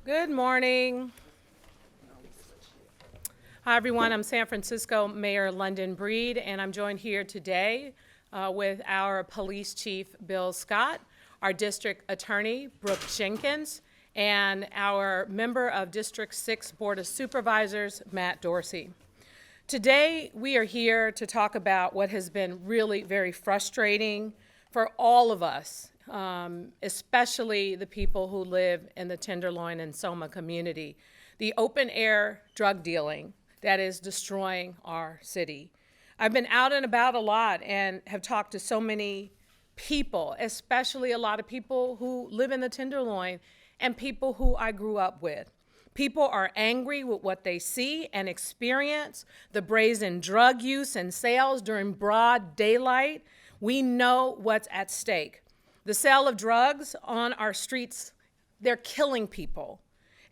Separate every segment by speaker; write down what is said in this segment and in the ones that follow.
Speaker 1: Good morning. Hi, everyone. I'm San Francisco Mayor London Breed, and I'm joined here today with our Police Chief, Bill Scott, our District Attorney, Brooke Jenkins, and our member of District 6 Board of Supervisors, Matt Dorsey. Today, we are here to talk about what has been really very frustrating for all of us, especially the people who live in the Tenderloin and Soma community, the open-air drug dealing that is destroying our city. I've been out and about a lot and have talked to so many people, especially a lot of people who live in the Tenderloin and people who I grew up with. People are angry with what they see and experience, the brazen drug use and sales during broad daylight. We know what's at stake. The sale of drugs on our streets, they're killing people.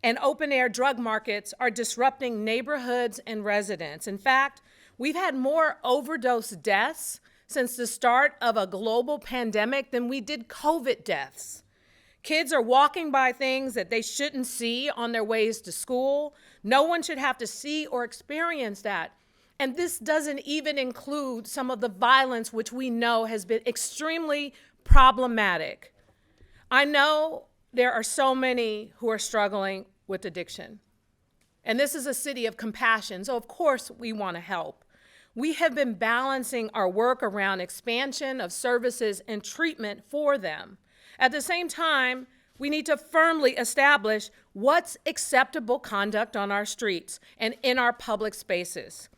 Speaker 1: And open-air drug markets are disrupting neighborhoods and residents. In fact, we've had more overdose deaths since the start of a global pandemic than we did COVID deaths. Kids are walking by things that they shouldn't see on their ways to school. No one should have to see or experience that. And this doesn't even include some of the violence which we know has been extremely problematic. I know there are so many who are struggling with addiction. And this is a city of compassion, so of course we want to help. We have been balancing our work around expansion of services and treatment for them. At the same time, we need to firmly establish what's acceptable conduct on our streets and in our public spaces.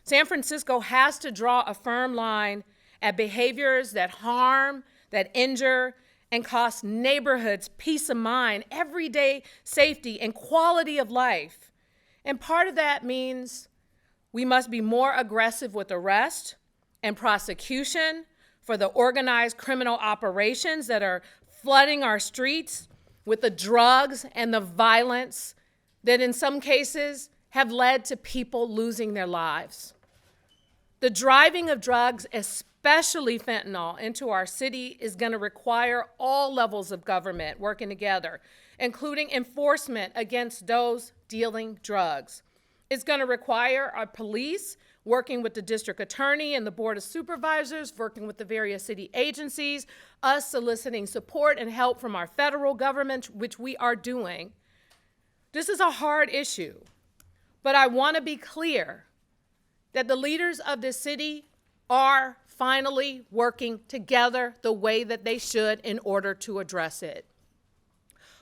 Speaker 1: San Francisco has to draw a firm line at behaviors that harm, that injure, and cost neighborhoods peace of mind, everyday safety, and quality of life. And part of that means we must be more aggressive with arrest and prosecution for the organized criminal operations that are flooding our streets with the drugs and the violence that in some cases have led to people losing their lives. The driving of drugs, especially fentanyl, into our city is going to require all levels of government working together, including enforcement against those dealing drugs. It's going to require our police working with the district attorney and the Board of Supervisors, working with the various city agencies, us soliciting support and help from our federal government, which we are doing. This is a hard issue, but I want to be clear that the leaders of this city are finally working together the way that they should in order to address it.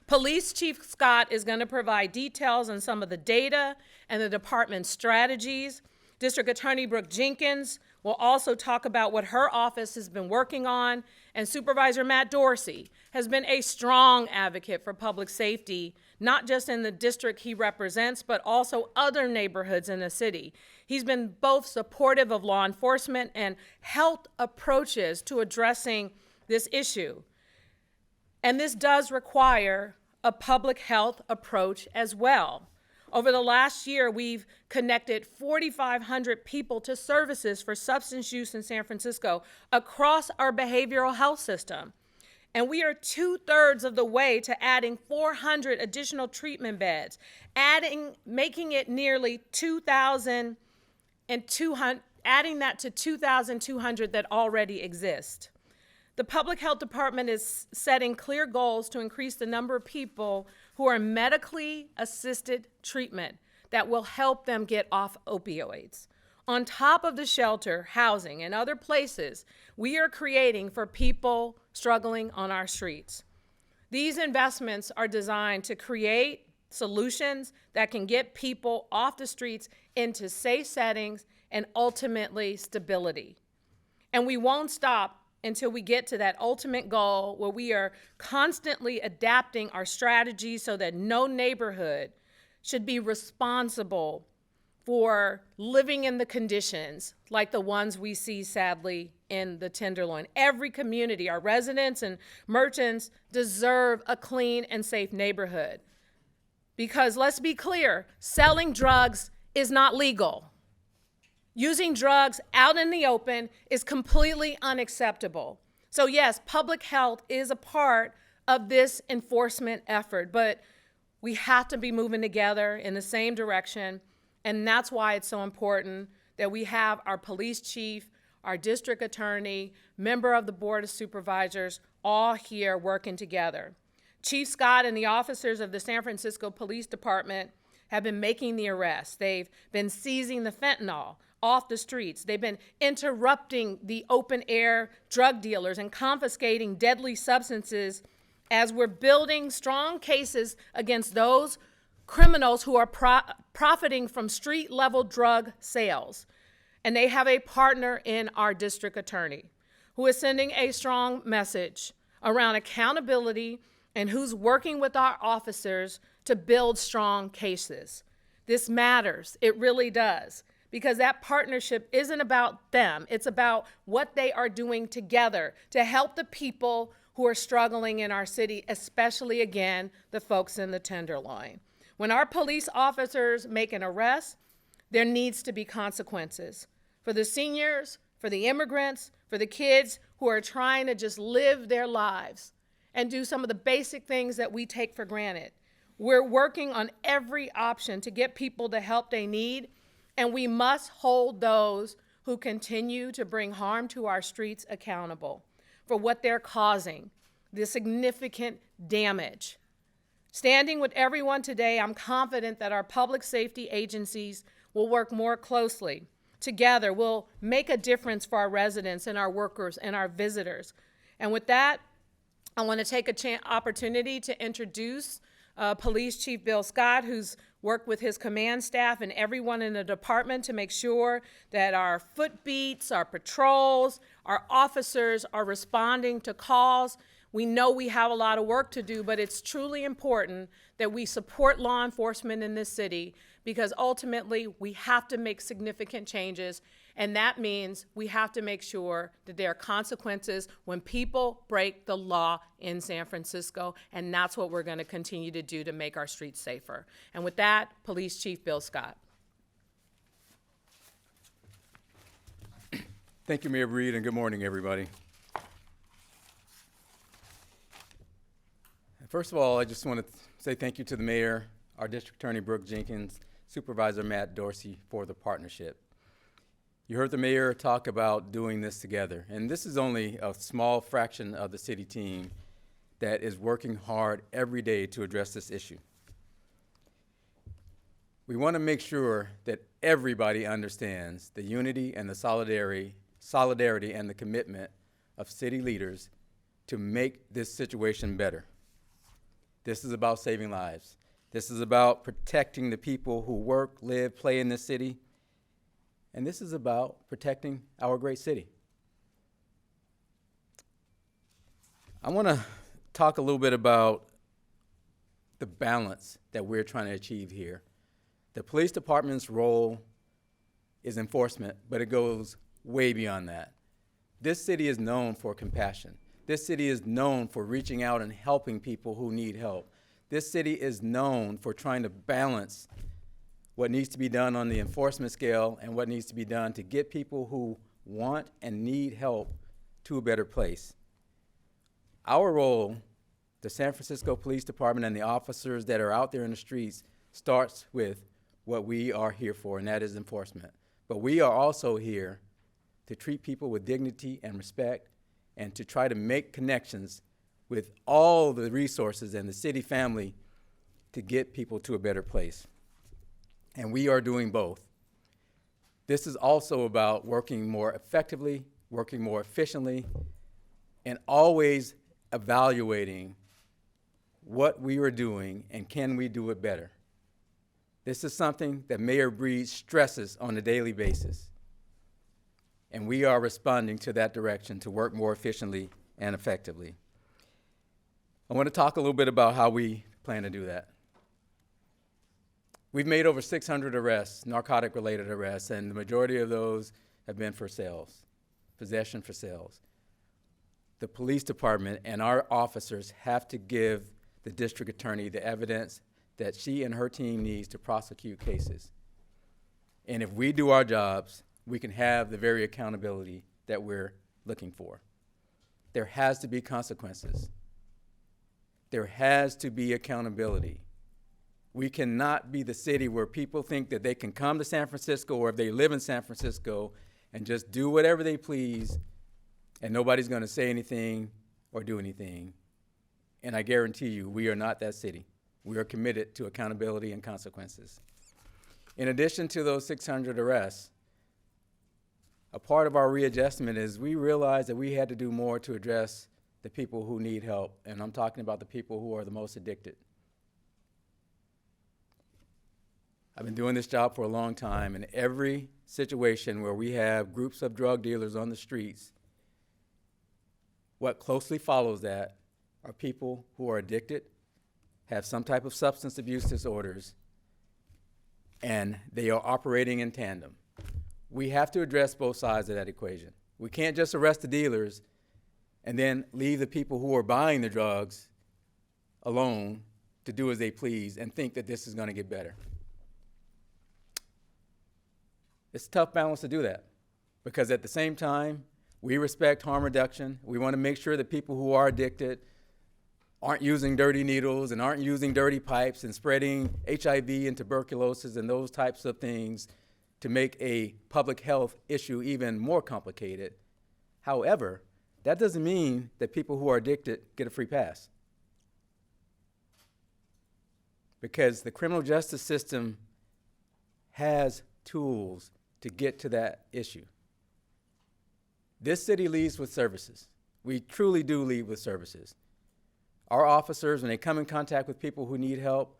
Speaker 1: Police Chief Scott is going to provide details on some of the data and the department's strategies. District Attorney Brooke Jenkins will also talk about what her office has been working on, and Supervisor Matt Dorsey has been a strong advocate for public safety, not just in the district he represents, but also other neighborhoods in the city. He's been both supportive of law enforcement and health approaches to addressing this issue. And this does require a public health approach as well. Over the last year, we've connected 4,500 people to services for substance use in San Francisco across our behavioral health system. And we are 2/3 of the way to adding 400 additional treatment beds, making it nearly 2,200, adding that to 2,200 that already exist. The Public Health Department is setting clear goals to increase the number of people who are medically assisted treatment that will help them get off opioids. On top of the shelter, housing, and other places we are creating for people struggling on our streets. These investments are designed to create solutions that can get people off the streets into safe settings and ultimately stability. And we won't stop until we get to that ultimate goal where we are constantly adapting our strategies so that no neighborhood should be responsible for living in the conditions like the ones we see sadly in the Tenderloin. Every community, our residents and merchants, deserve a clean and safe neighborhood. Because let's be clear, selling drugs is not legal. Using drugs out in the open is completely unacceptable. So yes, public health is a part of this enforcement effort, but We have to be moving together in the same direction, and that's why it's so important that we have our police chief, our district attorney, member of the Board of Supervisors, all here working together. Chief Scott and the officers of the San Francisco Police Department have been making the arrests. They've been seizing the fentanyl off the streets. They've been interrupting the open air drug dealers and confiscating deadly substances as we're building strong cases against those criminals who are profiting from street level drug sales. And they have a partner in our district attorney who is sending a strong message around accountability and who's working with our officers to build strong cases. This matters, it really does, because that partnership isn't about them, it's about what they are doing together to help the people who are struggling in our city, especially, again, the folks in the Tenderloin. When our police officers make an arrest, there needs to be consequences for the seniors, for the immigrants, for the kids who are trying to just live their lives and do some of the basic things that we take for granted. We're working on every option to get people the help they need, and we must hold those who continue to bring harm to our streets accountable for what they're causing, the significant damage. Standing with everyone today, I'm confident that our public safety agencies will work more closely. Together, we'll make a difference for our residents and our workers and our visitors. And with that, I want to take an opportunity to introduce Police Chief Bill Scott, who's worked with his command staff and everyone in the department to make sure that our foot beats, our patrols, our officers are responding to calls. We know we have a lot of work to do, but it's truly important that we support law enforcement in this city, because ultimately we have to make significant changes, and that means we have to make sure that there are consequences when people break the law in San Francisco, and that's what we're going to continue to do to make our streets safer. And with that, Police Chief Bill Scott.
Speaker 2: Thank you, Mayor Breed, and good morning, everybody. First of all, I just want to say thank you to the mayor, our district attorney, Brooke Jenkins, Supervisor Matt Dorsey, for the partnership. You heard the mayor talk about doing this together, and this is only a small fraction of the city team that is working hard every day to address this issue. We want to make sure that everybody understands the unity and the solidarity and the commitment of city leaders to make this situation better. This is about saving lives. This is about protecting the people who work, live, play in this city. And this is about protecting our great city. I want to talk a little bit about the balance that we're trying to achieve here. The police department's role is enforcement, but it goes way beyond that. This city is known for compassion. This city is known for reaching out and helping people who need help. This city is known for trying to balance what needs to be done on the enforcement scale and what needs to be done to get people who want and need help to a better place. Our role, the San Francisco Police Department and the officers that are out there in the streets, starts with what we are here for, and that is enforcement. But we are also here to treat people with dignity and respect, and to try to make connections with all the resources and the city family to get people to a better place. And we are doing both. This is also about working more effectively, working more efficiently, and always evaluating what we are doing and can we do it better. This is something that Mayor Breed stresses on a daily basis. And we are responding to that direction to work more efficiently and effectively. I want to talk a little bit about how we plan to do that. We've made over 600 arrests, narcotic-related arrests, and the majority of those have been for sales, possession for sales. The police department and our officers have to give the district attorney the evidence that she and her team needs to prosecute cases. And if we do our jobs, we can have the very accountability that we're looking for. There has to be consequences. There has to be accountability. We cannot be the city where people think that they can come to San Francisco, or if they live in San Francisco, and just do whatever they please, and nobody's going to say anything or do anything. And I guarantee you, we are not that city. We are committed to accountability and consequences. In addition to those 600 arrests, a part of our readjustment is we realized that we had to do more to address the people who need help, and I'm talking about the people who are the most addicted. I've been doing this job for a long time, and every situation where we have groups of drug dealers on the streets, what closely follows that are people who are addicted, have some type of substance abuse disorders, and they are operating in tandem. We have to address both sides of that equation. We can't just arrest the dealers and then leave the people who are buying the drugs alone to do as they please and think that this is going to get better. It's a tough balance to do that, because at the same time, we respect harm reduction. We want to make sure that people who are addicted aren't using dirty needles and aren't using dirty pipes and spreading HIV and tuberculosis and those types of things to make a public health issue even more complicated. However, that doesn't mean that people who are addicted get a free pass, because the criminal justice system has tools to get to that issue. This city leads with services. We truly do lead with services. Our officers, when they come in contact with people who need help,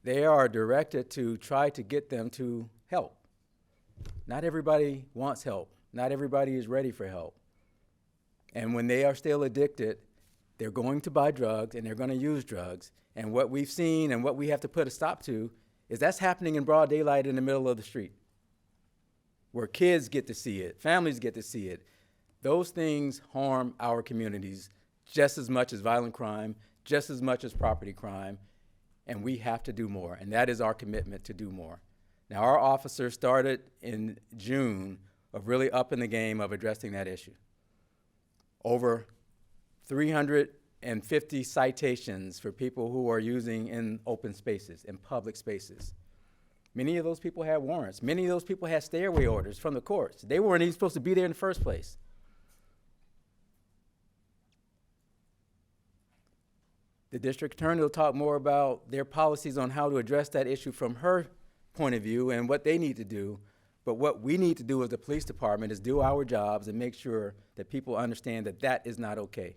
Speaker 2: they are directed to try to get them to help. Not everybody wants help. Not everybody is ready for help. And when they are still addicted, they're going to buy drugs and they're going to use drugs. And what we've seen and what we have to put a stop to is that's happening in broad daylight in the middle of the street, where kids get to see it, families get to see it. Those things harm our communities just as much as violent crime, just as much as property crime, and we have to do more, and that is our commitment to do more. Now, our officers started in June of really upping the game of addressing that issue. Over 350 citations for people who are using in open spaces, in public spaces. Many of those people had warrants. Many of those people had stay-away orders from the courts. They weren't even supposed to be there in the first place. The district attorney will talk more about their policies on how to address that issue from her point of view and what they need to do. But what we need to do as the police department is do our jobs and make sure that people understand that that is not okay.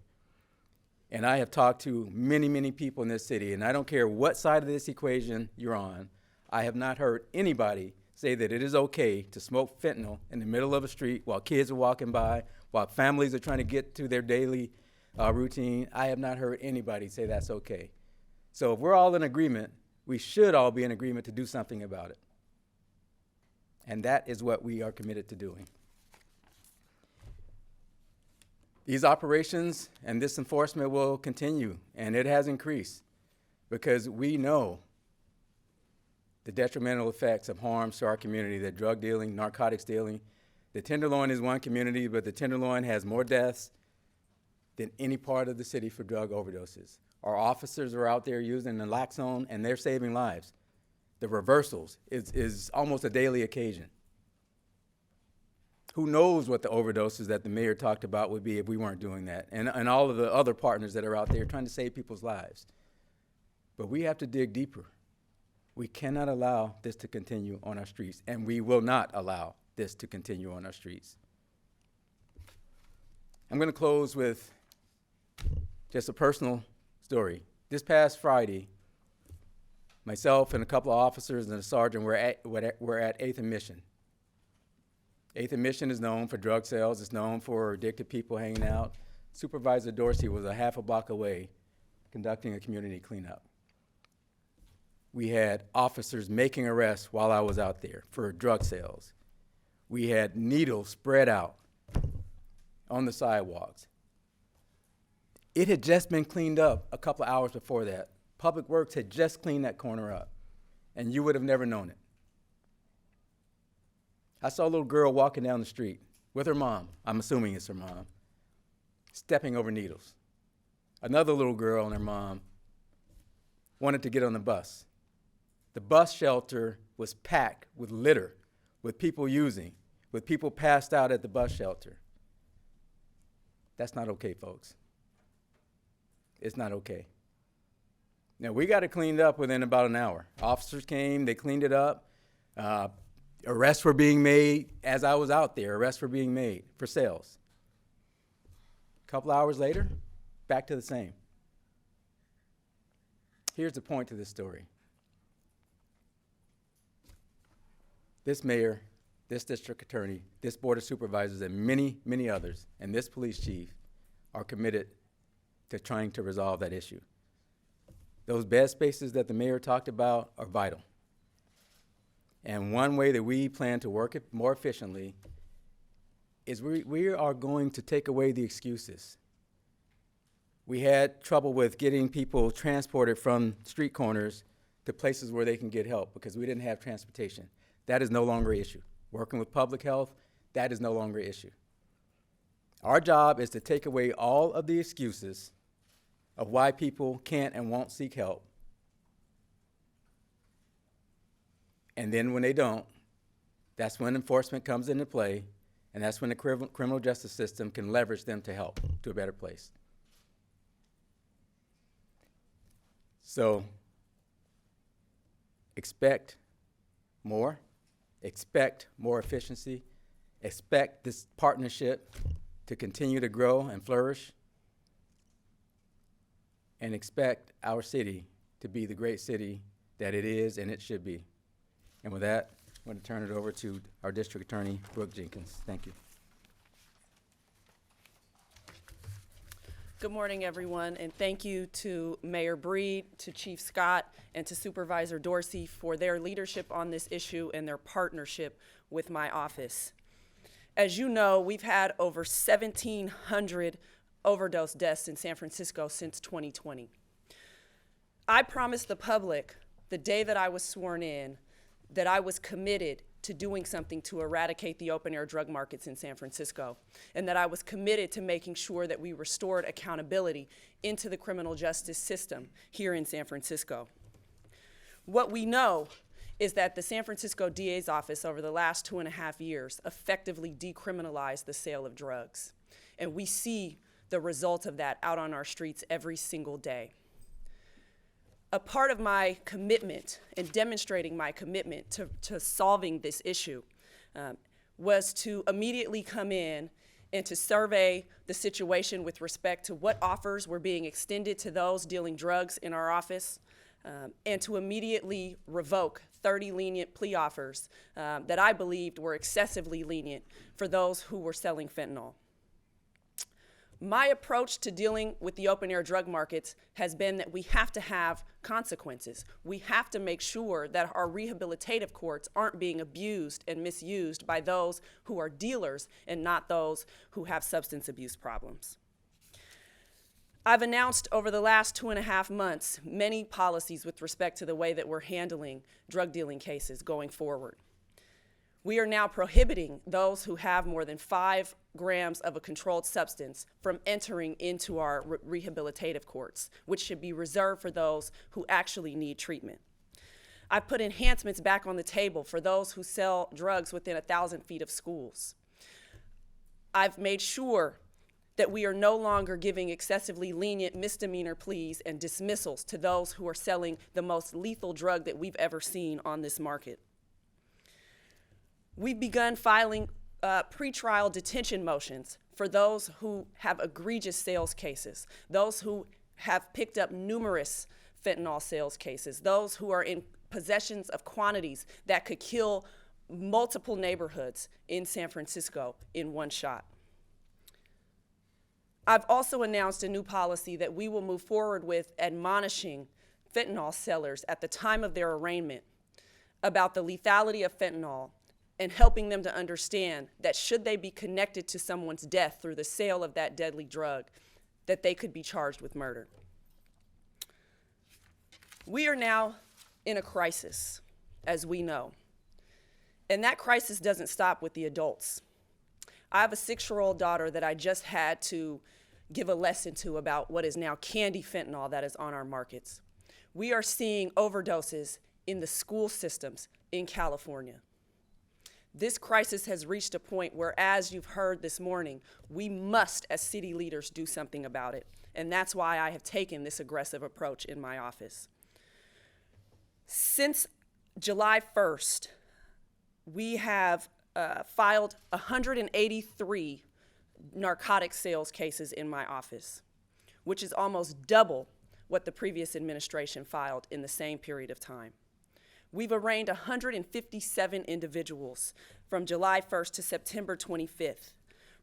Speaker 2: And I have talked to many, many people in this city, and I don't care what side of this equation you're on, I have not heard anybody say that it is okay to smoke fentanyl in the middle of a street while kids are walking by, while families are trying to get to their daily routine. I have not heard anybody say that's okay. So if we're all in agreement, we should all be in agreement to do something about it. And that is what we are committed to doing. These operations and this enforcement will continue, and it has increased because we know the detrimental effects of harms to our community, that drug dealing, narcotics dealing. The Tenderloin is one community, but the Tenderloin has more deaths than any part of the city for drug overdoses. Our officers are out there using naloxone, and they're saving lives. The reversals is almost a daily occasion. Who knows what the overdoses that the mayor talked about would be if we weren't doing that, and all of the other partners that are out there trying to save people's lives. But we have to dig deeper. We cannot allow this to continue on our streets, and we will not allow this to continue on our streets. I'm going to close with just a personal story. This past Friday, myself and a couple of officers and a sergeant were at 8th and Mission. 8th and Mission is known for drug sales. It's known for addicted people hanging out. Supervisor Dorsey was a half a block away conducting a community cleanup. We had officers making arrests while I was out there for drug sales. We had needles spread out on the sidewalks. It had just been cleaned up a couple of hours before that. Public Works had just cleaned that corner up, and you would have never known it. I saw a little girl walking down the street with her mom, I'm assuming it's her mom, stepping over needles. Another little girl and her mom wanted to get on the bus. The bus shelter was packed with litter, with people using, with people passed out at the bus shelter. That's not okay, folks. It's not okay. Now, we got it cleaned up within about an hour. Officers came, they cleaned it up. Arrests were being made as I was out there. Arrests were being made for sales. A couple hours later, back to the same. Here's the point to this story. This mayor, this district attorney, this board of supervisors, and many, many others, and this police chief are committed to trying to resolve that issue. Those bed spaces that the mayor talked about are vital. And one way that we plan to work it more efficiently is we are going to take away the excuses. We had trouble with getting people transported from street corners to places where they can get help because we didn't have transportation. That is no longer an issue. Working with public health, that is no longer an issue. Our job is to take away all of the excuses of why people can't and won't seek help. And then when they don't, that's when enforcement comes into play, and that's when the criminal justice system can leverage them to help to a better place. So expect more efficiency, expect this partnership to continue to grow and flourish, and expect our city to be the great city that it is and it should be. And with that, I'm going to turn it over to our district attorney, Brooke Jenkins. Thank you.
Speaker 3: Good morning, everyone, and thank you to Mayor Breed, to Chief Scott, and to Supervisor Dorsey for their leadership on this issue and their partnership with my office. As you know, we've had over 1,700 overdose deaths in San Francisco since 2020. I promised the public the day that I was sworn in that I was committed to doing something to eradicate the open-air drug markets in San Francisco, and that I was committed to making sure that we restored accountability into the criminal justice system here in San Francisco. What we know is that the San Francisco DA's office over the last 2.5 years effectively decriminalized the sale of drugs, and we see the result of that out on our streets every single day. A part of my commitment and demonstrating my commitment to solving this issue was to immediately come in and to survey the situation with respect to what offers were being extended to those dealing drugs in our office, and to immediately revoke 30 lenient plea offers that I believed were excessively lenient for those who were selling fentanyl. My approach to dealing with the open-air drug markets has been that we have to have consequences. We have to make sure that our rehabilitative courts aren't being abused and misused by those who are dealers and not those who have substance abuse problems. I've announced over the last 2.5 months many policies with respect to the way that we're handling drug dealing cases going forward. We are now prohibiting those who have more than 5 grams of a controlled substance from entering into our rehabilitative courts, which should be reserved for those who actually need treatment. I've put enhancements back on the table for those who sell drugs within 1,000 feet of schools. I've made sure that we are no longer giving excessively lenient misdemeanor pleas and dismissals to those who are selling the most lethal drug that we've ever seen on this market. We've begun filing pretrial detention motions for those who have egregious sales cases, those who have picked up numerous fentanyl sales cases, those who are in possessions of quantities that could kill multiple neighborhoods in San Francisco in one shot. I've also announced a new policy that we will move forward with admonishing fentanyl sellers at the time of their arraignment about the lethality of fentanyl and helping them to understand that should they be connected to someone's death through the sale of that deadly drug, that they could be charged with murder. We are now in a crisis, as we know, and that crisis doesn't stop with the adults. I have a 6-year-old daughter that I just had to give a lesson to about what is now candy fentanyl that is on our markets. We are seeing overdoses in the school systems in California. This crisis has reached a point where, as you've heard this morning, we must, as city leaders, do something about it. And that's why I have taken this aggressive approach in my office. Since July 1st, we have filed 183 narcotic sales cases in my office, which is almost double what the previous administration filed in the same period of time. We've arraigned 157 individuals from July 1st to September 25th,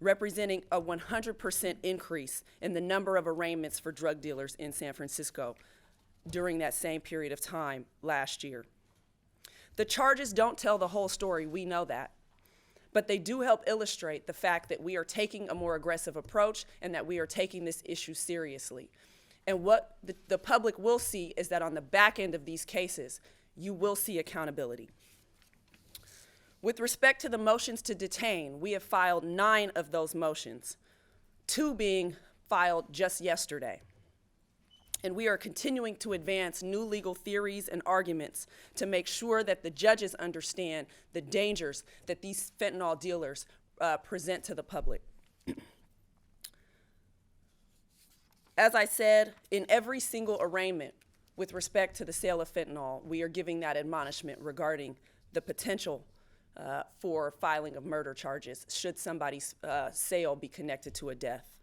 Speaker 3: representing a 100% increase in the number of arraignments for drug dealers in San Francisco during that same period of time last year. The charges don't tell the whole story, we know that, but they do help illustrate the fact that we are taking a more aggressive approach and that we are taking this issue seriously. And what the public will see is that on the back end of these cases, you will see accountability. With respect to the motions to detain, we have filed 9 of those motions, 2 being filed just yesterday. And we are continuing to advance new legal theories and arguments to make sure that the judges understand the dangers that these fentanyl dealers present to the public. As I said, in every single arraignment with respect to the sale of fentanyl, we are giving that admonishment regarding the potential for filing of murder charges should somebody's sale be connected to a death.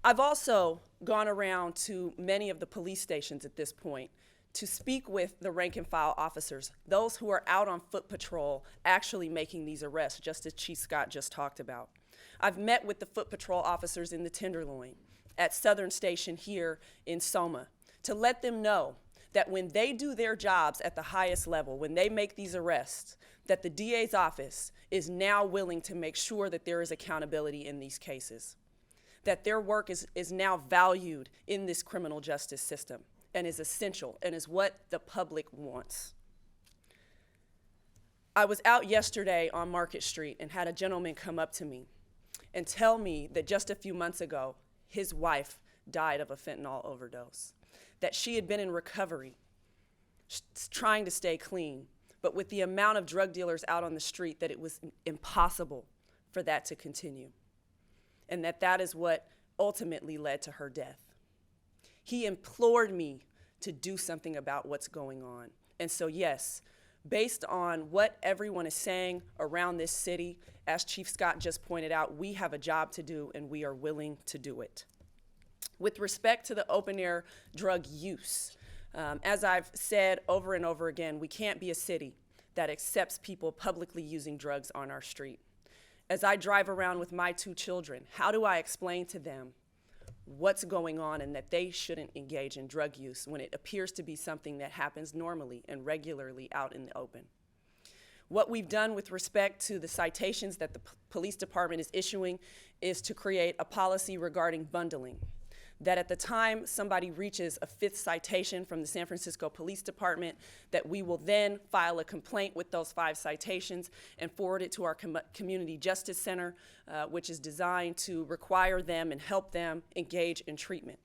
Speaker 3: I've also gone around to many of the police stations at this point to speak with the rank and file officers, those who are out on foot patrol actually making these arrests, just as Chief Scott just talked about. I've met with the foot patrol officers in the Tenderloin, at Southern Station here in Soma, to let them know that when they do their jobs at the highest level, when they make these arrests, that the DA's office is now willing to make sure that there is accountability in these cases, that their work is now valued in this criminal justice system and is essential and is what the public wants. I was out yesterday on Market Street and had a gentleman come up to me and tell me that just a few months ago, his wife died of a fentanyl overdose, that she had been in recovery, trying to stay clean, but with the amount of drug dealers out on the street, that it was impossible for that to continue, and that is what ultimately led to her death. He implored me to do something about what's going on. And so yes, based on what everyone is saying around this city, as Chief Scott just pointed out, we have a job to do and we are willing to do it. With respect to the open air drug use, as I've said over and over again, we can't be a city that accepts people publicly using drugs on our street. As I drive around with my 2 children, how do I explain to them what's going on and that they shouldn't engage in drug use when it appears to be something that happens normally and regularly out in the open? What we've done with respect to the citations that the police department is issuing is to create a policy regarding bundling, that at the time somebody reaches a 5th citation from the San Francisco Police Department, that we will then file a complaint with those 5 citations and forward it to our Community Justice Center, which is designed to require them and help them engage in treatment.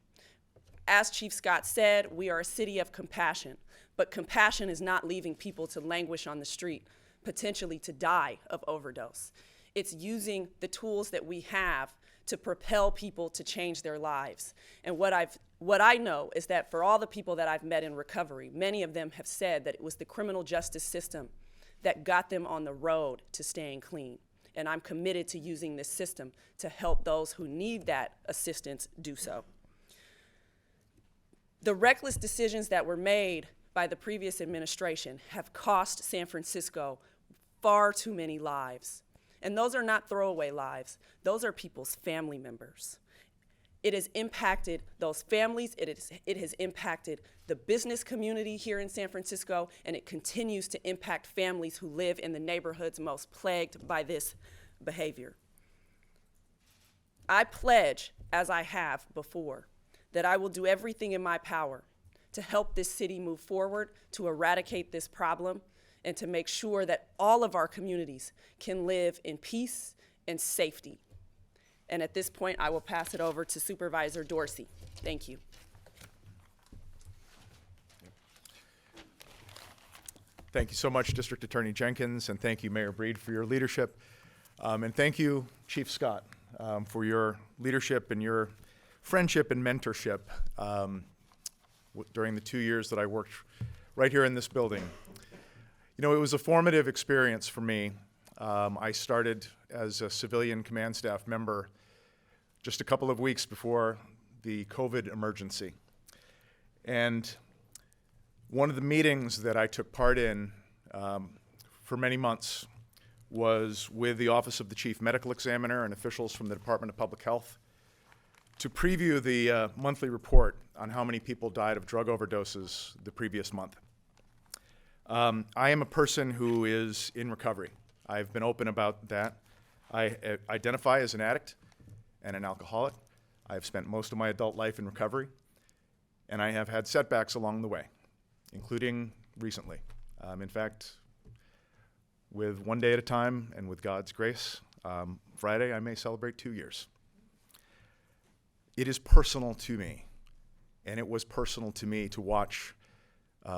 Speaker 3: As Chief Scott said, we are a city of compassion, but compassion is not leaving people to languish on the street, potentially to die of overdose. It's using the tools that we have to propel people to change their lives. And what I know is that for all the people that I've met in recovery, many of them have said that it was the criminal justice system that got them on the road to staying clean. And I'm committed to using this system to help those who need that assistance do so. The reckless decisions that were made by the previous administration have cost San Francisco far too many lives. And those are not throwaway lives. Those are people's family members. It has impacted those families. It has impacted the business community here in San Francisco, and it continues to impact families who live in the neighborhoods most plagued by this behavior. I pledge, as I have before, that I will do everything in my power to help this city move forward, to eradicate this problem, and to make sure that all of our communities can live in peace and safety. And at this point, I will pass it over to Supervisor Dorsey. Thank you.
Speaker 4: Thank you so much, District Attorney Jenkins, and thank you, Mayor Breed, for your leadership. And thank you, Chief Scott, for your leadership and your friendship and mentorship during the 2 years that I worked right here in this building. You know, it was a formative experience for me. I started as a civilian command staff member just a couple of weeks before the COVID emergency. And one of the meetings that I took part in for many months was with the Office of the Chief Medical Examiner and officials from the Department of Public Health to preview the monthly report on how many people died of drug overdoses the previous month. I am a person who is in recovery. I've been open about that. I identify as an addict and an alcoholic. I've spent most of my adult life in recovery, and I have had setbacks along the way, including recently. In fact, with one day at a time and with God's grace, Friday I may celebrate 2 years. It is personal to me, and it was personal to me to watch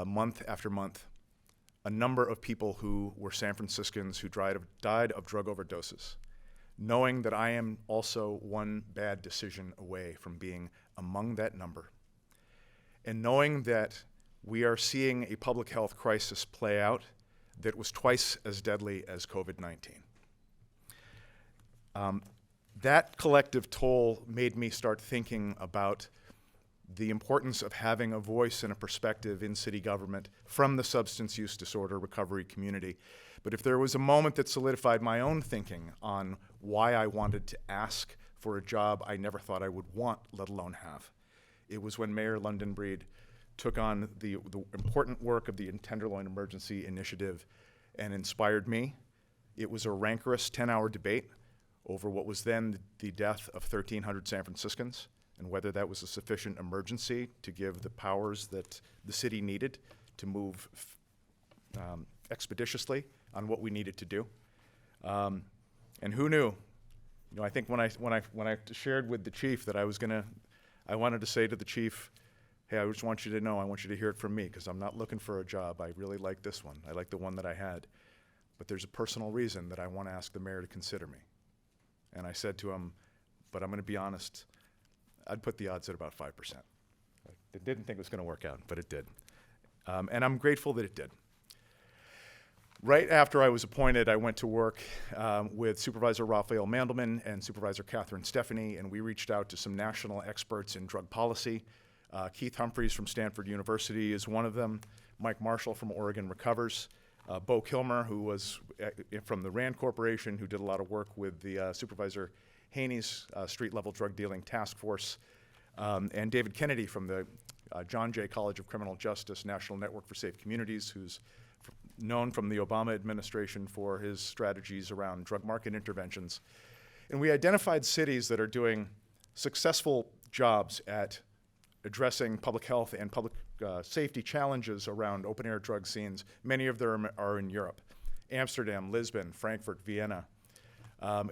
Speaker 4: month after month a number of people who were San Franciscans who died of drug overdoses, knowing that I am also one bad decision away from being among that number, and knowing that we are seeing a public health crisis play out that was twice as deadly as COVID-19. That collective toll made me start thinking about the importance of having a voice and a perspective in city government from the substance use disorder recovery community. But if there was a moment that solidified my own thinking on why I wanted to ask for a job I never thought I would want, let alone have, it was when Mayor London Breed took on the important work of the Tenderloin Emergency Initiative and inspired me. It was a rancorous 10-hour debate over what was then the death of 1,300 San Franciscans and whether that was a sufficient emergency to give the powers that the city needed to move expeditiously on what we needed to do. And who knew? You know, I think when I shared with the chief that I wanted to say to the chief, hey, I just want you to know, I want you to hear it from me, because I'm not looking for a job. I really like this one. I like the one that I had. But there's a personal reason that I want to ask the mayor to consider me. And I said to him, but I'm going to be honest, I'd put the odds at about 5%. I didn't think it was going to work out, but it did. And I'm grateful that it did. Right after I was appointed, I went to work with Supervisor Raphael Mandelman and Supervisor Catherine Stephanie, and we reached out to some national experts in drug policy. Keith Humphreys from Stanford University is one of them. Mike Marshall from Oregon Recovers. Bo Kilmer, who was from the RAND Corporation, who did a lot of work with the Supervisor Haney's street-level drug dealing task force. And David Kennedy from the John Jay College of Criminal Justice National Network for Safe Communities, who's known from the Obama administration for his strategies around drug market interventions. And we identified cities that are doing successful jobs at addressing public health and public safety challenges around open-air drug scenes. Many of them are in Europe: Amsterdam, Lisbon, Frankfurt, Vienna.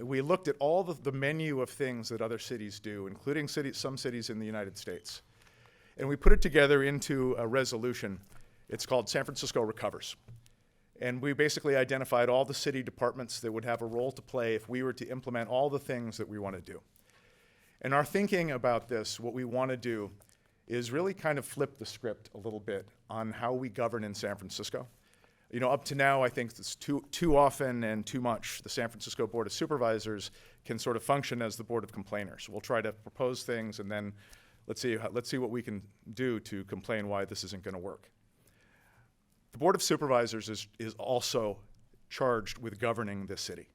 Speaker 4: We looked at all the menu of things that other cities do, including some cities in the United States. And we put it together into a resolution. It's called San Francisco Recovers. And we basically identified all the city departments that would have a role to play if we were to implement all the things that we want to do. And our thinking about this, what we want to do, is really kind of flip the script a little bit on how we govern in San Francisco. You know, up to now, I think it's too often and too much the San Francisco Board of Supervisors can sort of function as the Board of Complainers. We'll try to propose things, and then let's see what we can do to complain why this isn't going to work. The Board of Supervisors is also charged with governing this city.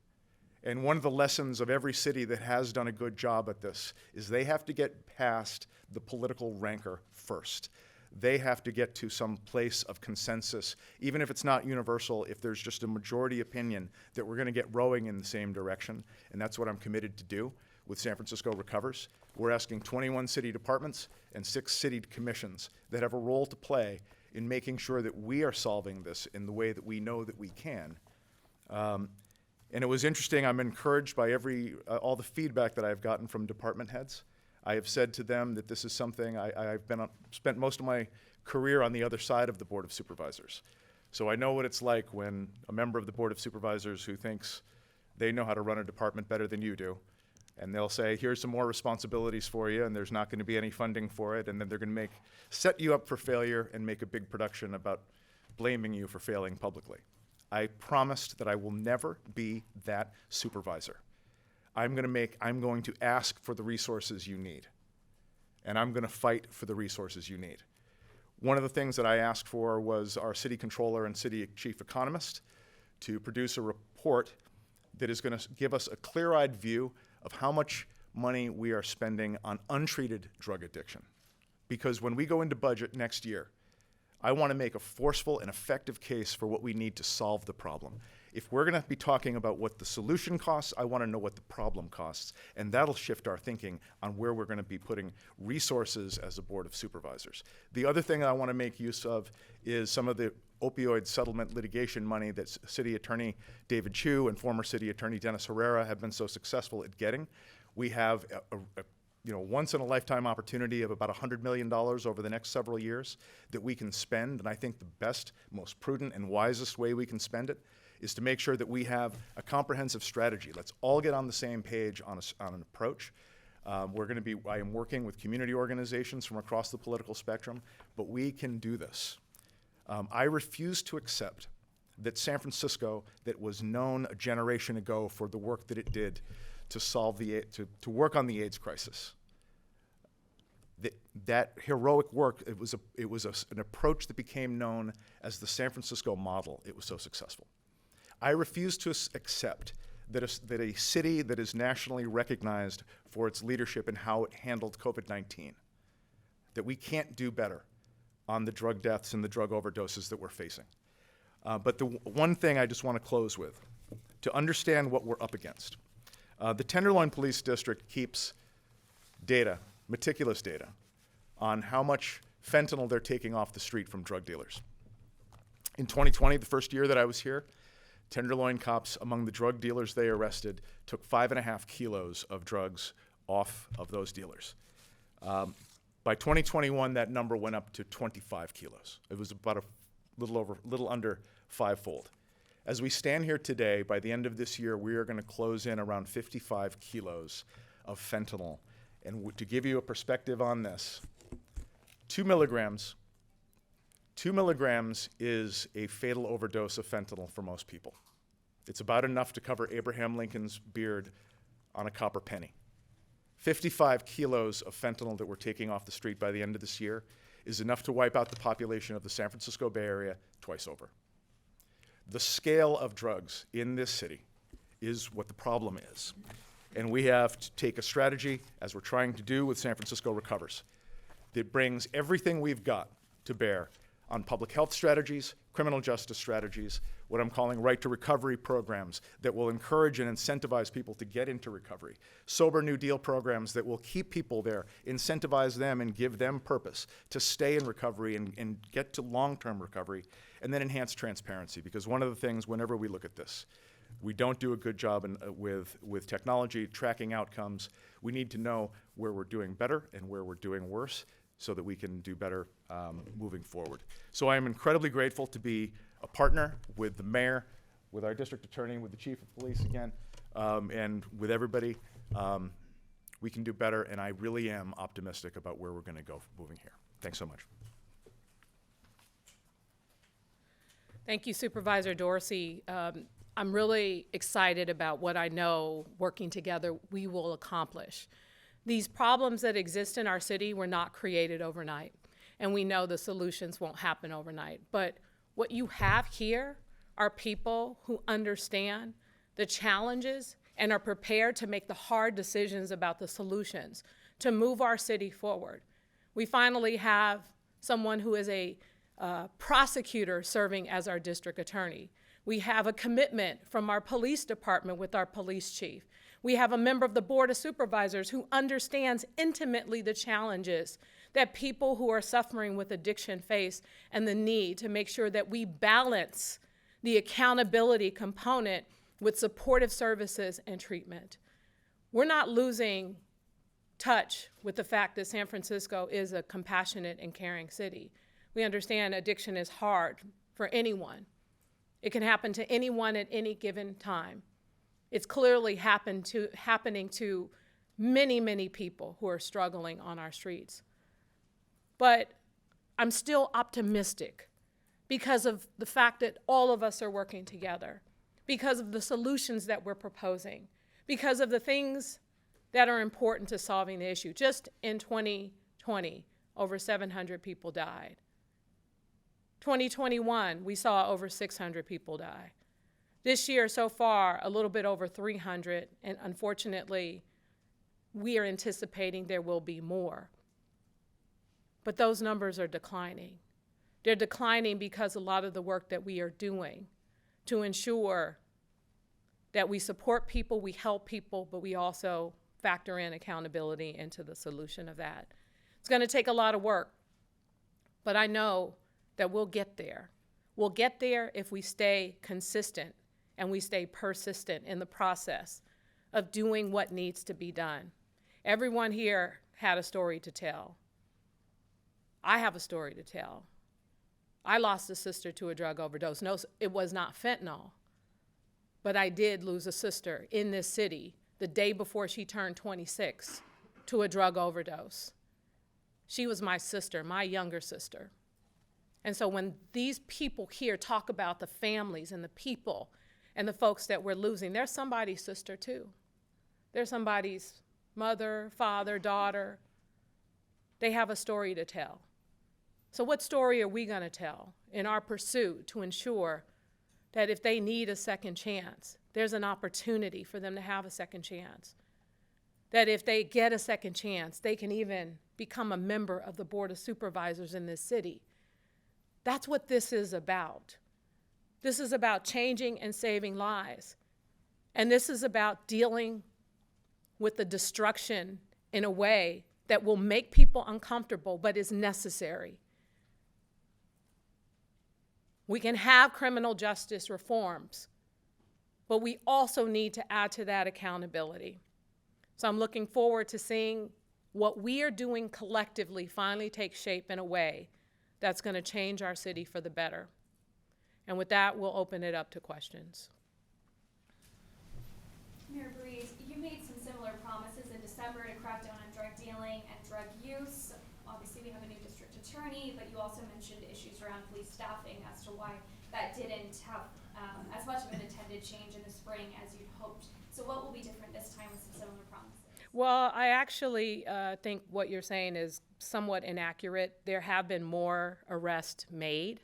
Speaker 4: And one of the lessons of every city that has done a good job at this is they have to get past the political rancor first. They have to get to some place of consensus, even if it's not universal, if there's just a majority opinion that we're going to get rowing in the same direction. And that's what I'm committed to do with San Francisco Recovers. We're asking 21 city departments and 6 city commissions that have a role to play in making sure that we are solving this in the way that we know that we can. And it was interesting. I'm encouraged by all the feedback that I've gotten from department heads. I have said to them that this is something I've spent most of my career on the other side of the Board of Supervisors. So I know what it's like when a member of the Board of Supervisors who thinks they know how to run a department better than you do, and they'll say, here's some more responsibilities for you, and there's not going to be any funding for it, and then they're going to set you up for failure and make a big production about blaming you for failing publicly. I promised that I will never be that supervisor. I'm going to ask for the resources you need, and I'm going to fight for the resources you need. One of the things that I asked for was our city controller and city chief economist to produce a report that is going to give us a clear-eyed view of how much money we are spending on untreated drug addiction. Because when we go into budget next year, I want to make a forceful and effective case for what we need to solve the problem. If we're going to be talking about what the solution costs, I want to know what the problem costs, and that'll shift our thinking on where we're going to be putting resources as a Board of Supervisors. The other thing I want to make use of is some of the opioid settlement litigation money that City Attorney David Chu and former City Attorney Dennis Herrera have been so successful at getting. We have a once-in-a-lifetime opportunity of about $100 million over the next several years that we can spend, and I think the best, most prudent, and wisest way we can spend it is to make sure that we have a comprehensive strategy. Let's all get on the same page on an approach. I am working with community organizations from across the political spectrum, but we can do this. I refuse to accept that San Francisco, that was known a generation ago for the work that it did to work on the AIDS crisis, that heroic work, it was an approach that became known as the San Francisco model. It was so successful. I refuse to accept that a city that is nationally recognized for its leadership and how it handled COVID-19, that we can't do better on the drug deaths and the drug overdoses that we're facing. But the one thing I just want to close with, to understand what we're up against. The Tenderloin Police District keeps data, meticulous data, on how much fentanyl they're taking off the street from drug dealers. In 2020, the first year that I was here, Tenderloin cops, among the drug dealers they arrested, took 5.5 kilos of drugs off of those dealers. By 2021, that number went up to 25 kilos. It was about a little under fivefold. As we stand here today, by the end of this year, we are going to close in around 55 kilos of fentanyl. And to give you a perspective on this, 2 milligrams is a fatal overdose of fentanyl for most people. It's about enough to cover Abraham Lincoln's beard on a copper penny. 55 kilos of fentanyl that we're taking off the street by the end of this year is enough to wipe out the population of the San Francisco Bay Area twice over. The scale of drugs in this city is what the problem is. And we have to take a strategy, as we're trying to do with San Francisco Recovers, that brings everything we've got to bear on public health strategies, criminal justice strategies, what I'm calling right to recovery programs that will encourage and incentivize people to get into recovery, sober New Deal programs that will keep people there, incentivize them and give them purpose to stay in recovery and get to long-term recovery, and then enhance transparency. Because one of the things, whenever we look at this, we don't do a good job with technology tracking outcomes. We need to know where we're doing better and where we're doing worse, so that we can do better moving forward. So I am incredibly grateful to be a partner with the mayor, with our district attorney, with the chief of police again, and with everybody. We can do better, and I really am optimistic about where we're going to go moving here. Thanks so much.
Speaker 1: Thank you, Supervisor Dorsey. I'm really excited about what I know working together we will accomplish. These problems that exist in our city were not created overnight, and we know the solutions won't happen overnight. But what you have here are people who understand the challenges and are prepared to make the hard decisions about the solutions to move our city forward. We finally have someone who is a prosecutor serving as our district attorney. We have a commitment from our police department with our police chief. We have a member of the Board of Supervisors who understands intimately the challenges that people who are suffering with addiction face and the need to make sure that we balance the accountability component with supportive services and treatment. We're not losing touch with the fact that San Francisco is a compassionate and caring city. We understand addiction is hard for anyone. It can happen to anyone at any given time. It's clearly happening to many, many people who are struggling on our streets. But I'm still optimistic because of the fact that all of us are working together, because of the solutions that we're proposing, because of the things that are important to solving the issue. Just in 2020, over 700 people died. 2021, we saw over 600 people die. This year, so far, a little bit over 300, and unfortunately, we are anticipating there will be more. But those numbers are declining. They're declining because a lot of the work that we are doing to ensure that we support people, we help people, but we also factor in accountability into the solution of that. It's going to take a lot of work, but I know that we'll get there. We'll get there if we stay consistent and we stay persistent in the process of doing what needs to be done. Everyone here had a story to tell. I have a story to tell. I lost a sister to a drug overdose. No, it was not fentanyl, but I did lose a sister in this city the day before she turned 26 to a drug overdose. She was my sister, my younger sister. And so when these people here talk about the families and the people and the folks that we're losing, they're somebody's sister too. They're somebody's mother, father, daughter. They have a story to tell. So what story are we going to tell in our pursuit to ensure that if they need a second chance, there's an opportunity for them to have a second chance? That if they get a second chance, they can even become a member of the Board of Supervisors in this city. That's what this is about. This is about changing and saving lives. And this is about dealing with the destruction in a way that will make people uncomfortable, but is necessary. We can have criminal justice reforms, but we also need to add to that accountability. So I'm looking forward to seeing what we are doing collectively finally take shape in a way that's going to change our city for the better. And with that, we'll open it up to questions.
Speaker 5: Mayor Breeze, you made some similar promises in December to crack down on drug dealing and drug use. Obviously, we have a new district attorney, but you also mentioned issues around police staffing as to why that didn't have as much of an intended change in the spring as you'd hoped. So what will be different this time with some similar promises?
Speaker 1: Well, I actually think what you're saying is somewhat inaccurate. There have been more arrests made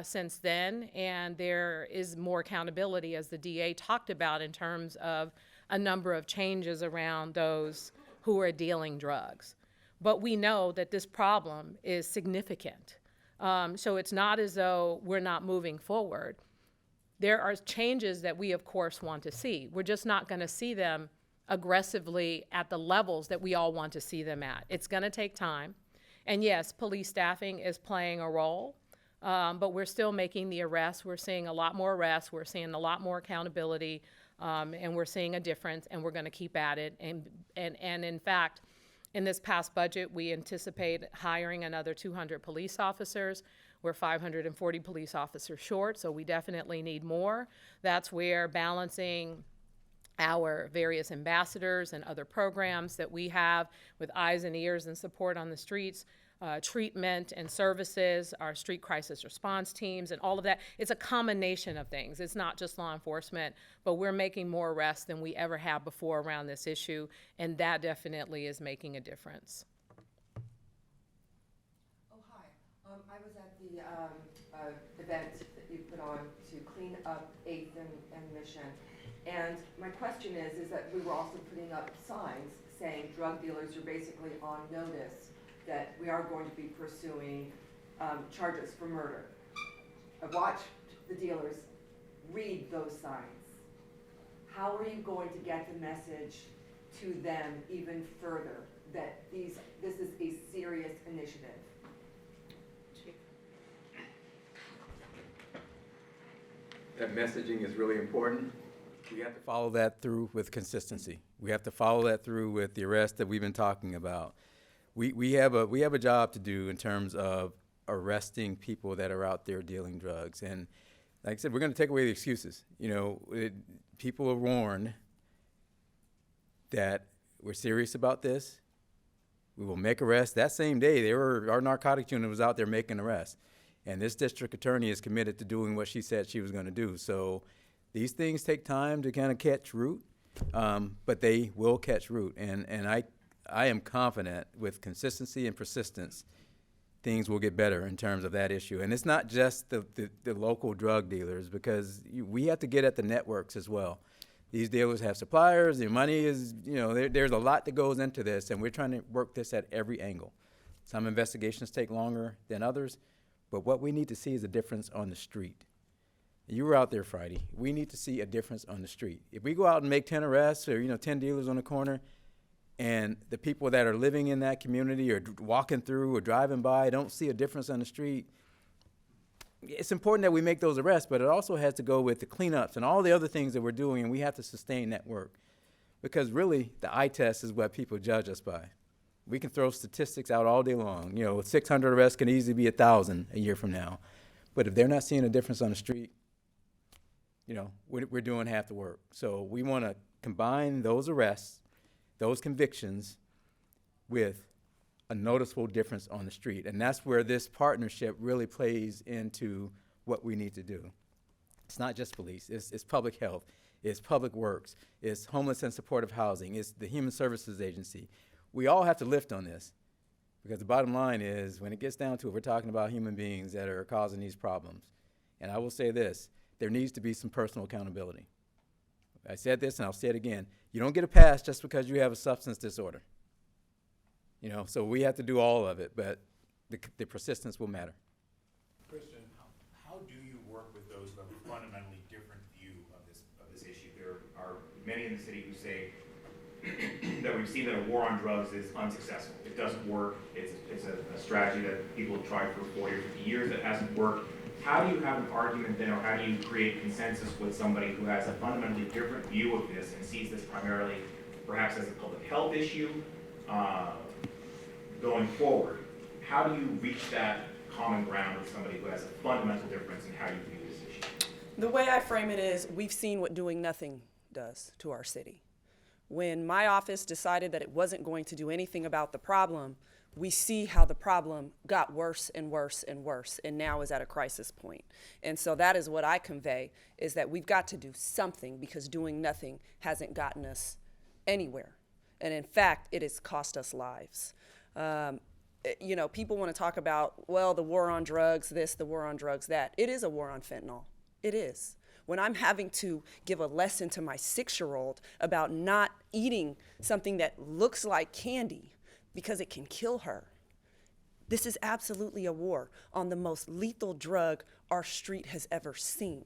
Speaker 1: since then, and there is more accountability, as the DA talked about, in terms of a number of changes around those who are dealing drugs. But we know that this problem is significant. So it's not as though we're not moving forward. There are changes that we, of course, want to see. We're just not going to see them aggressively at the levels that we all want to see them at. It's going to take time. And yes, police staffing is playing a role, but we're still making the arrests. We're seeing a lot more arrests. We're seeing a lot more accountability, and we're seeing a difference, and we're going to keep at it. And in fact, in this past budget, we anticipate hiring another 200 police officers. We're 540 police officers short, so we definitely need more. That's where balancing our various ambassadors and other programs that we have with eyes and ears and support on the streets, treatment and services, our street crisis response teams, and all of that. It's a combination of things. It's not just law enforcement, but we're making more arrests than we ever have before around this issue, and that definitely is making a difference.
Speaker 6: Oh, hi. I was at the event that you put on to clean up 8th and Mission. And my question is that we were also putting up signs saying drug dealers are basically on notice that we are going to be pursuing charges for murder. I've watched the dealers read those signs. How are you going to get the message to them even further that this is a serious initiative?
Speaker 2: That messaging is really important. We have to follow that through with consistency. We have to follow that through with the arrest that we've been talking about. We have a job to do in terms of arresting people that are out there dealing drugs. And like I said, we're going to take away the excuses. You know, people are warned that we're serious about this. We will make arrests. That same day, our narcotics unit was out there making arrests. And this district attorney is committed to doing what she said she was going to do. So these things take time to kind of catch root, but they will catch root. And I am confident with consistency and persistence, things will get better in terms of that issue. And it's not just the local drug dealers, because we have to get at the networks as well. These dealers have suppliers, their money is, you know, there's a lot that goes into this, and we're trying to work this at every angle. Some investigations take longer than others, but what we need to see is a difference on the street. You were out there Friday. We need to see a difference on the street. If we go out and make 10 arrests or, 10 dealers on the corner, and the people that are living in that community or walking through or driving by don't see a difference on the street, it's important that we make those arrests, but it also has to go with the cleanups and all the other things that we're doing, and we have to sustain that work. Because really, the eye test is what people judge us by. We can throw statistics out all day long. 600 arrests can easily be 1,000 a year from now. But if they're not seeing a difference on the street, we're doing half the work. So we want to combine those arrests, those convictions, with a noticeable difference on the street. And that's where this partnership really plays into what we need to do. It's not just police, it's public health, it's public works, it's homeless and supportive housing, it's the Human Services Agency. We all have to lift on this, because the bottom line is, when it gets down to it, we're talking about human beings that are causing these problems. And I will say this, there needs to be some personal accountability. I said this and I'll say it again, you don't get a pass just because you have a substance disorder. So we have to do all of it, but the persistence will matter.
Speaker 7: Christian, how do you work with those who have a fundamentally different view of this issue? There are many in the city who say that we've seen that a war on drugs is unsuccessful. It doesn't work. It's a strategy that people have tried for 40 or 50 years that hasn't worked. How do you have an argument then, or how do you create consensus with somebody who has a fundamentally different view of this and sees this primarily perhaps as a public health issue going forward? How do you reach that common ground with somebody who has a fundamental difference in how you view this issue?
Speaker 3: The way I frame it is, we've seen what doing nothing does to our city. When my office decided that it wasn't going to do anything about the problem, we see how the problem got worse and worse and worse, and now is at a crisis point. And so that is what I convey, is that we've got to do something, because doing nothing hasn't gotten us anywhere. And in fact, it has cost us lives. People want to talk about, well, the war on drugs, this, the war on drugs, that. It is a war on fentanyl. It is. When I'm having to give a lesson to my 6-year-old about not eating something that looks like candy because it can kill her, this is absolutely a war on the most lethal drug our street has ever seen.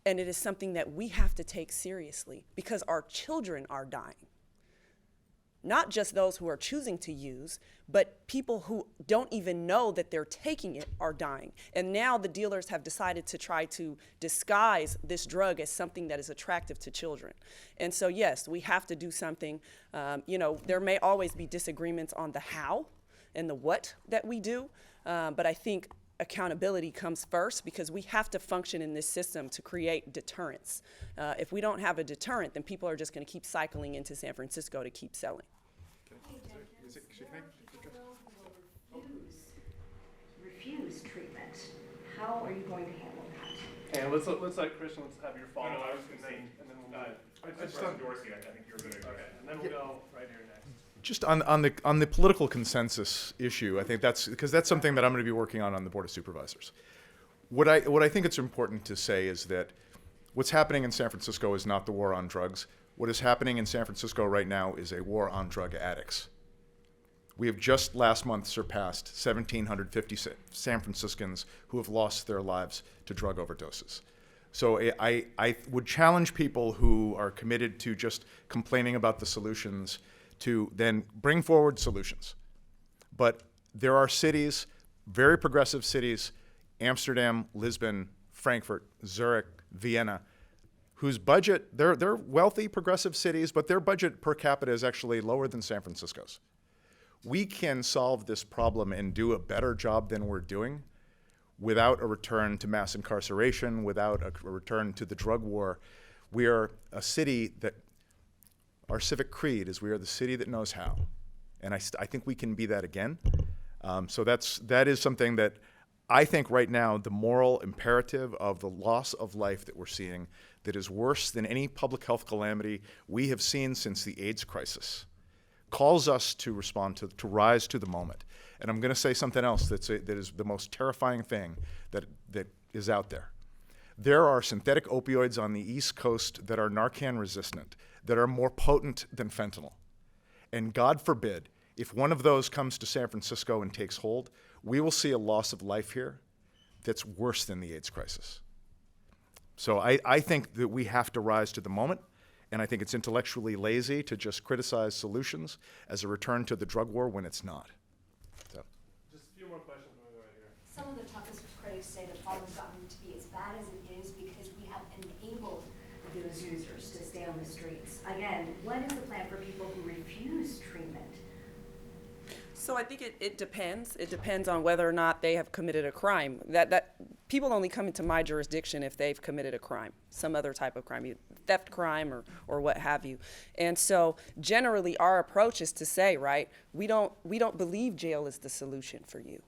Speaker 3: And it is something that we have to take seriously, because our children are dying. Not just those who are choosing to use, but people who don't even know that they're taking it are dying. And now the dealers have decided to try to disguise this drug as something that is attractive to children. And so, yes, we have to do something. There may always be disagreements on the how and the what that we do, but I think accountability comes first, because we have to function in this system to create deterrence. If we don't have a deterrent, then people are just going to keep cycling into San Francisco to keep selling.
Speaker 8: Refuse treatment. How are you going to handle that?
Speaker 9: And let's let Christian, let's have your follow-up.
Speaker 7: I was going to say,
Speaker 9: and then we'll go.
Speaker 7: Supervisor Dorsey, I think you were going to go ahead.
Speaker 9: And then we'll go right here next.
Speaker 4: Just on the political consensus issue, I think that's something that I'm going to be working on the Board of Supervisors. What I think it's important to say is that what's happening in San Francisco is not the war on drugs. What is happening in San Francisco right now is a war on drug addicts. We have just last month surpassed 1,750 San Franciscans who have lost their lives to drug overdoses. So I would challenge people who are committed to just complaining about the solutions to then bring forward solutions. But there are cities, very progressive cities, Amsterdam, Lisbon, Frankfurt, Zurich, Vienna, whose budget, they're wealthy, progressive cities, but their budget per capita is actually lower than San Francisco's. we can solve this problem and do a better job than we're doing without a return to mass incarceration, without a return to the drug war. We are a city that, our civic creed is we are the city that knows how. And I think we can be that again. So that is something that I think right now the moral imperative of the loss of life that we're seeing that is worse than any public health calamity we have seen since the AIDS crisis calls us to respond to rise to the moment. And I'm going to say something else that is the most terrifying thing that is out there. There are synthetic opioids on the East Coast that are Narcan resistant, that are more potent than fentanyl. And God forbid, if one of those comes to San Francisco and takes hold, we will see a loss of life here that's worse than the AIDS crisis. So I think that we have to rise to the moment, and I think it's intellectually lazy to just criticize solutions as a return to the drug war when it's not. So.
Speaker 9: Just a few more questions when we go right here.
Speaker 8: Some of the toughest critics say the problem's gotten to be as bad as it is because we have enabled those users to stay on the streets. Again, what is the plan for people who refuse treatment?
Speaker 3: So I think it depends. It depends on whether or not they have committed a crime. That people only come into my jurisdiction if they've committed a crime, some other type of crime, either theft crime or what have you. And so generally our approach is to say, right, we don't believe jail is the solution for you.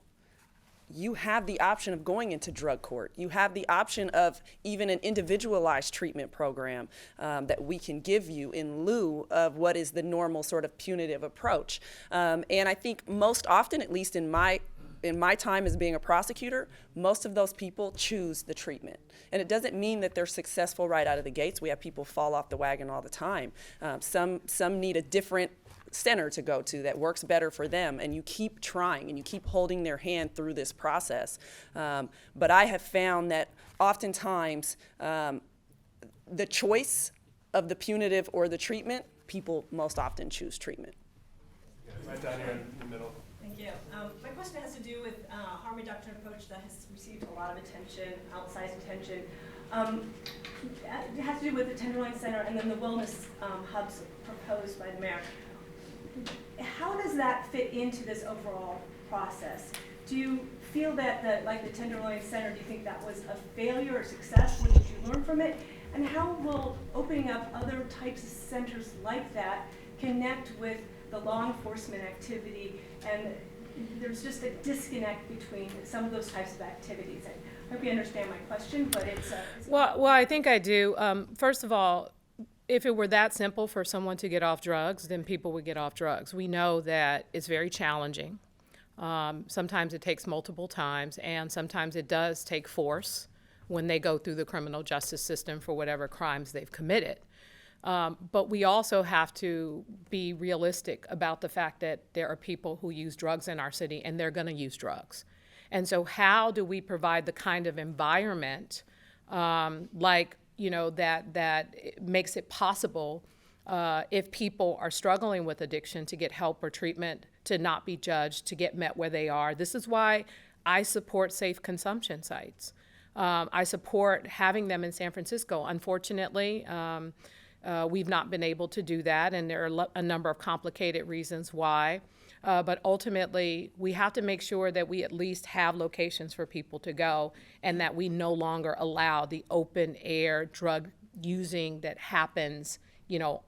Speaker 3: You have the option of going into drug court. You have the option of even an individualized treatment program that we can give you in lieu of what is the normal sort of punitive approach. And I think most often, at least in my time as being a prosecutor, most of those people choose the treatment. And it doesn't mean that they're successful right out of the gates. We have people fall off the wagon all the time. Some need a different center to go to that works better for them, and you keep trying and you keep holding their hand through this process. But I have found that oftentimes the choice of the punitive or the treatment, people most often choose treatment.
Speaker 9: Yeah, right down here in the middle.
Speaker 10: Thank you. My question has to do with harm reduction approach that has received a lot of attention, outsized attention. It has to do with the Tenderloin Center and then the wellness hubs proposed by the mayor. How does that fit into this overall process? Do you feel that, like the Tenderloin Center, do you think that was a failure or success? What did you learn from it? And how will opening up other types of centers like that connect with the law enforcement activity? And there's just a disconnect between some of those types of activities. I hope you understand my question, but it's
Speaker 1: Well, I think I do. First of all, if it were that simple for someone to get off drugs, then people would get off drugs. We know that it's very challenging. Sometimes it takes multiple times, and sometimes it does take force when they go through the criminal justice system for whatever crimes they've committed. But we also have to be realistic about the fact that there are people who use drugs in our city, and they're going to use drugs. And so how do we provide the kind of environment that makes it possible if people are struggling with addiction to get help or treatment, to not be judged, to get met where they are. This is why I support safe consumption sites. I support having them in San Francisco. Unfortunately, we've not been able to do that, and there are a number of complicated reasons why. But ultimately, we have to make sure that we at least have locations for people to go, and that we no longer allow the open air drug using that happens,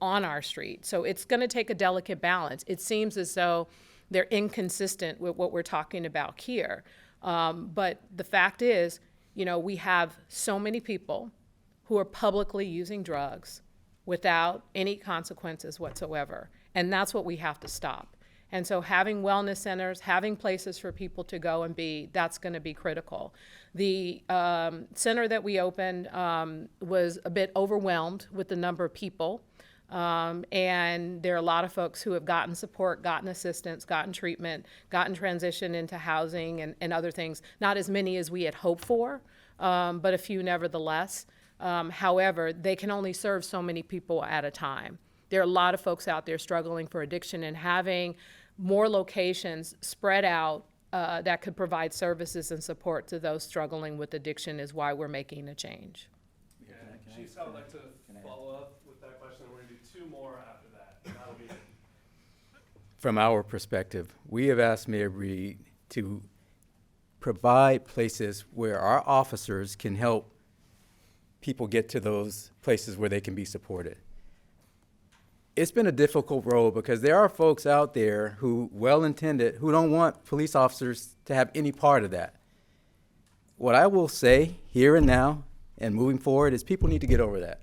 Speaker 1: on our street. So it's going to take a delicate balance. It seems as though they're inconsistent with what we're talking about here. But the fact is, we have so many people who are publicly using drugs without any consequences whatsoever. And that's what we have to stop. And so having wellness centers, having places for people to go and be, that's going to be critical. The center that we opened was a bit overwhelmed with the number of people. And there are a lot of folks who have gotten support, gotten assistance, gotten treatment, gotten transition into housing and other things. Not as many as we had hoped for, but a few nevertheless. However, they can only serve so many people at a time. There are a lot of folks out there struggling for addiction, and having more locations spread out that could provide services and support to those struggling with addiction is why we're making a change.
Speaker 9: Chief, I would like to follow up with that question. We're going to do two more after that. That'll be
Speaker 2: from our perspective, we have asked Mayor Breed to provide places where our officers can help people get to those places where they can be supported. It's been a difficult road because there are folks out there who, well-intended, who don't want police officers to have any part of that. What I will say here and now and moving forward is people need to get over that.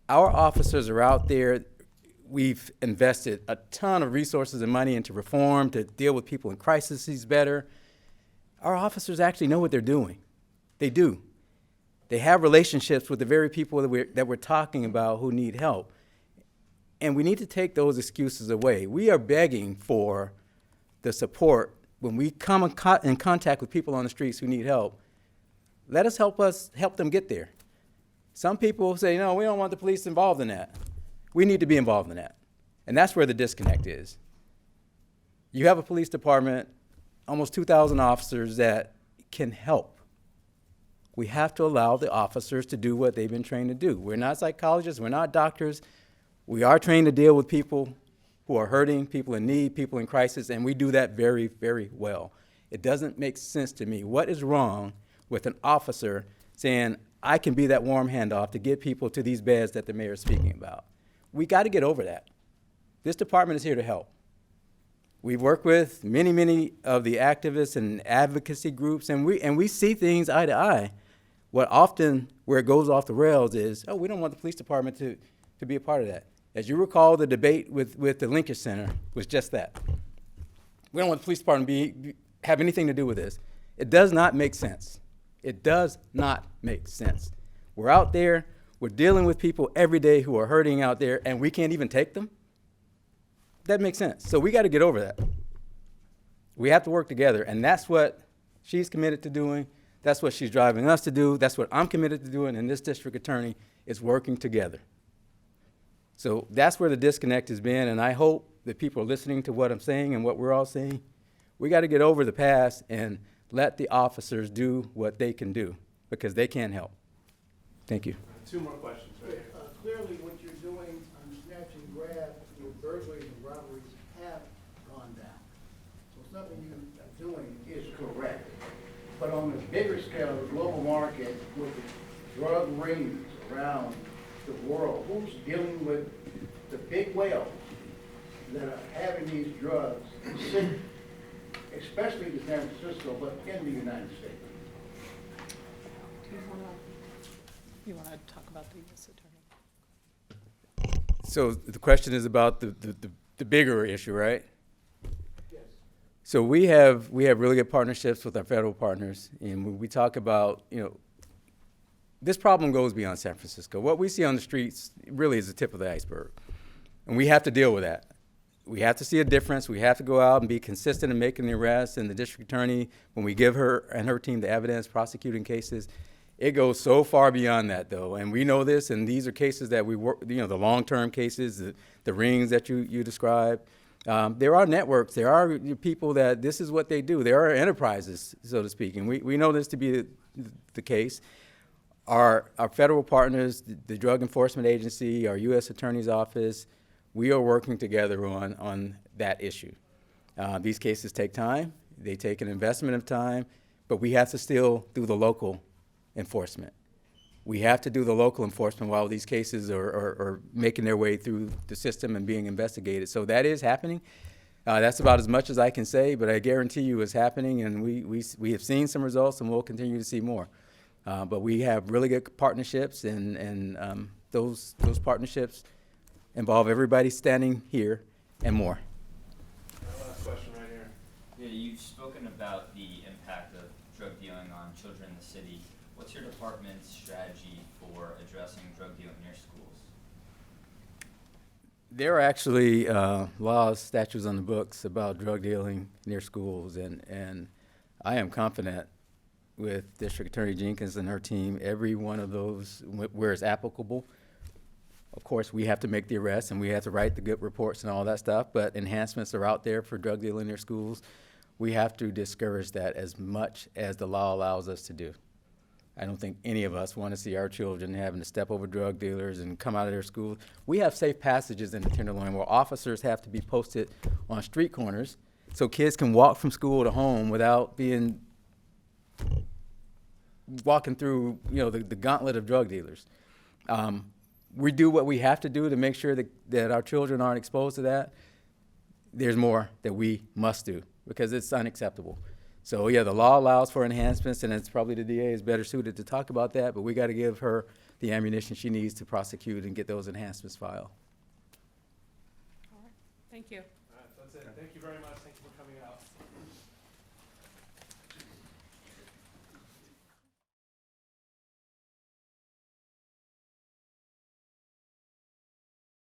Speaker 2: Our officers are out there. We've invested a ton of resources and money into reform to deal with people in crises better. Our officers actually know what they're doing. They do. They have relationships with the very people that we're talking about who need help. And we need to take those excuses away. We are begging for the support when we come in contact with people on the streets who need help. Let us help them get there. Some people say, no, we don't want the police involved in that. We need to be involved in that. And that's where the disconnect is. You have a police department, almost 2,000 officers that can help. We have to allow the officers to do what they've been trained to do. We're not psychologists, we're not doctors. We are trained to deal with people who are hurting, people in need, people in crisis, and we do that very, very well. It doesn't make sense to me. What is wrong with an officer saying, I can be that warm handoff to get people to these beds that the mayor is speaking about? We got to get over that. This department is here to help. We've worked with many, many of the activists and advocacy groups, and we see things eye to eye. What often, where it goes off the rails is, oh, we don't want the police department to be a part of that. As you recall, the debate with the Linkage Center was just that. We don't want the police department to have anything to do with this. It does not make sense. It does not make sense. We're out there, we're dealing with people every day who are hurting out there, and we can't even take them? That makes sense. So we got to get over that. We have to work together, and that's what she's committed to doing. That's what she's driving us to do. That's what I'm committed to doing, and this district attorney is working together. So that's where the disconnect has been, and I hope that people are listening to what I'm saying and what we're all saying. We got to get over the past and let the officers do what they can do, because they can help. Thank you.
Speaker 9: Two more questions right here.
Speaker 11: Clearly, what you're doing on snatch and grab, your burglaries and robberies have gone down. So something you are doing is correct. But on the bigger scale, the global market, with the drug rings around the world, who's dealing with the big whales that are having these drugs, especially in San Francisco, but in the United States?
Speaker 1: You want to talk about the U.S. Attorney?
Speaker 2: So the question is about the bigger issue, right?
Speaker 11: Yes.
Speaker 2: So we have really good partnerships with our federal partners, and when we talk about, this problem goes beyond San Francisco. What we see on the streets really is the tip of the iceberg, and we have to deal with that. We have to see a difference. We have to go out and be consistent in making the arrests, and the district attorney, when we give her and her team the evidence, prosecuting cases, it goes so far beyond that, though, and we know this, and these are cases that we work, the long-term cases, the rings that you described. There are networks, there are people that this is what they do. There are enterprises, so to speak, and we know this to be the case. Our federal partners, the Drug Enforcement Agency, our U.S. Attorney's Office, we are working together on that issue. These cases take time. They take an investment of time, but we have to still do the local enforcement. We have to do the local enforcement while these cases are making their way through the system and being investigated. So that is happening. That's about as much as I can say, but I guarantee you it's happening, and we have seen some results, and we'll continue to see more. But we have really good partnerships, and those partnerships involve everybody standing here and more.
Speaker 9: Last question right here.
Speaker 12: Yeah, you've spoken about the impact of drug dealing on children in the city. What's your department's strategy for addressing drug dealing near schools?
Speaker 2: There are actually laws, statutes on the books about drug dealing near schools, and I am confident with District Attorney Jenkins and her team, every one of those, where it's applicable. Of course, we have to make the arrests, and we have to write the good reports and all that stuff, but enhancements are out there for drug dealing near schools. We have to discourage that as much as the law allows us to do. I don't think any of us want to see our children having to step over drug dealers and come out of their school. We have safe passages in the Tenderloin where officers have to be posted on street corners so kids can walk from school to home without being walking through, the gauntlet of drug dealers. We do what we have to do to make sure that our children aren't exposed to that. There's more that we must do because it's unacceptable. So yeah, the law allows for enhancements, and it's probably the DA is better suited to talk about that, but we got to give her the ammunition she needs to prosecute and get those enhancements filed.
Speaker 1: Thank you.
Speaker 9: All right, that's it. Thank you very much.